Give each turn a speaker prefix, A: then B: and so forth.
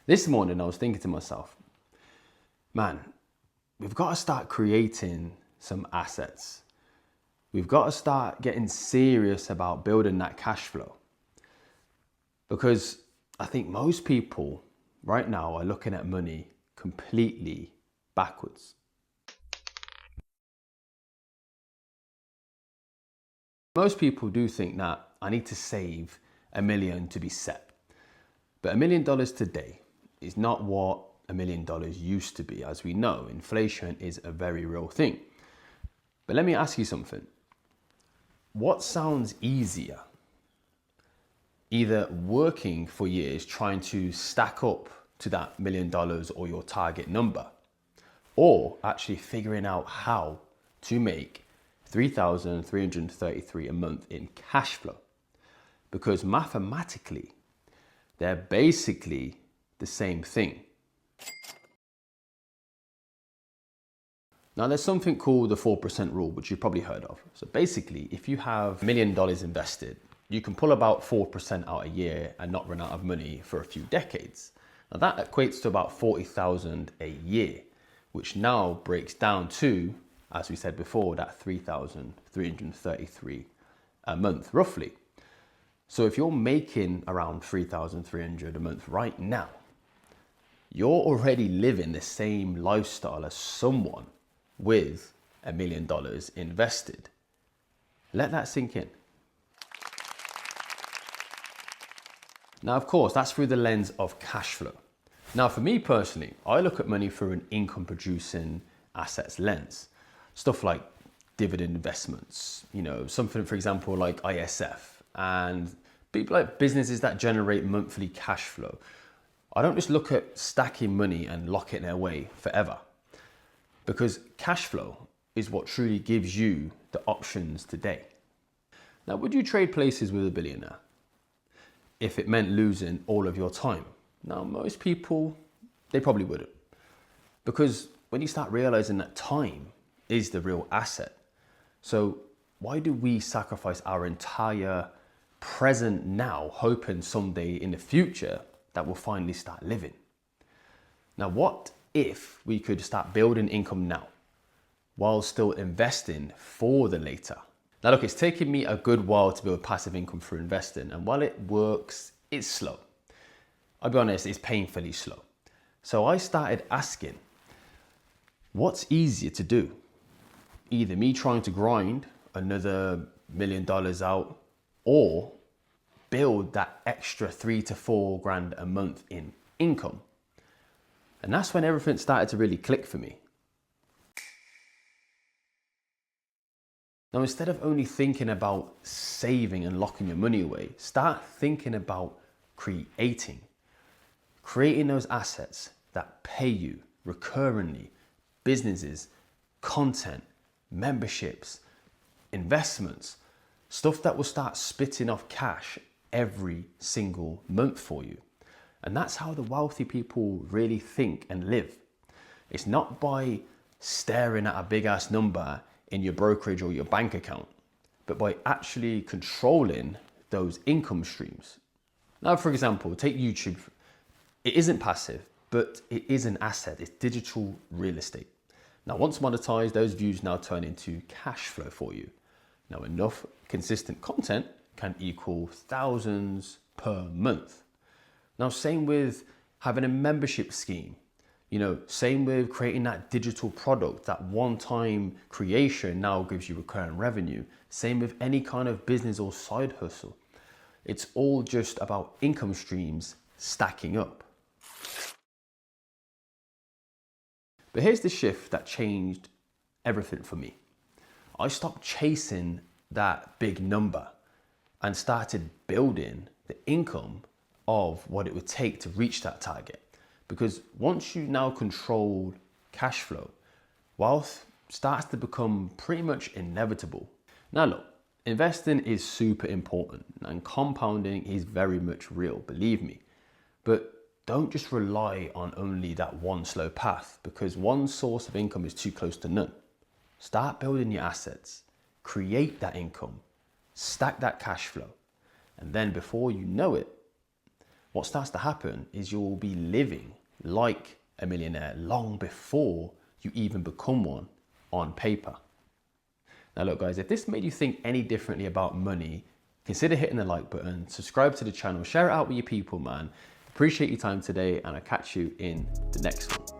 A: This morning I was thinking to myself, man, we've got to start creating some assets. We've got to start getting serious about building that cash flow. Because I think most people right now are looking at money completely backwards. Most people do think that I need to save $1 million to be set. But $1 million today is not what $1 million used to be. As we know, inflation is a very real thing. But let me ask you something. What sounds easier? Either working for years trying to stack up to that $1 million or your target number, or actually figuring out how to make $3,333 a month in cash flow. Because mathematically, they're basically the same thing. Now there's something called the 4% rule, which you've probably heard of. So basically, if you have $1 million invested, you can pull about 4% out a year and not run out of money for a few decades. Now that equates to about 40,000 a year, which now breaks down to, as we said before, that 3,333 a month, roughly. So if you're making around 3,300 a month right now, you're already living the same lifestyle as someone with $1 million invested. Let that sink in. Now, of course, that's through the lens of cash flow. Now, for me personally, I look at money through an income producing assets lens. Stuff like dividend investments, something, for example, like ISF, and people like businesses that generate monthly cash flow. I don't just look at stacking money and lock it away forever, because cash flow is what truly gives you the options today. Now, would you trade places with a billionaire if it meant losing all of your time? Now, most people, they probably wouldn't, because when you start realizing that time is the real asset, so why do we sacrifice our entire present now, hoping someday in the future that we'll finally start living? Now, what if we could start building income now while still investing for the later? Now, look, it's taken me a good while to build passive income through investing, and while it works, it's slow. I'll be honest, it's painfully slow. So I started asking, what's easier to do? Either me trying to grind another $1 million out, or build that extra 3 to 4 grand a month in income. And that's when everything started to really click for me. Now, instead of only thinking about saving and locking your money away, start thinking about creating those assets that pay you recurringly, businesses, content, memberships, investments, stuff that will start spitting off cash every single month for you. And that's how the wealthy people really think and live. It's not by staring at a big ass number in your brokerage or your bank account, but by actually controlling those income streams. Now, for example, take YouTube. It isn't passive, but it is an asset. It's digital real estate. Now, once monetized, those views now turn into cash flow for you. Now, enough consistent content can equal thousands per month. Now, same with having a membership scheme. Same with creating that digital product, that one-time creation now gives you recurring revenue. Same with any kind of business or side hustle. It's all just about income streams stacking up. But here's the shift that changed everything for me. I stopped chasing that big number and started building the income of what it would take to reach that target. Because once you now control cash flow, wealth starts to become pretty much inevitable. Now look, investing is super important and compounding is very much real, believe me. But don't just rely on only that one slow path, because one source of income is too close to none. Start building your assets, create that income, stack that cash flow, and then before you know it, what starts to happen is you'll be living like a millionaire long before you even become one on paper. Now look guys, if this made you think any differently about money, consider hitting the like button, subscribe to the channel, share it out with your people, man. Appreciate your time today, and I'll catch you in the next one.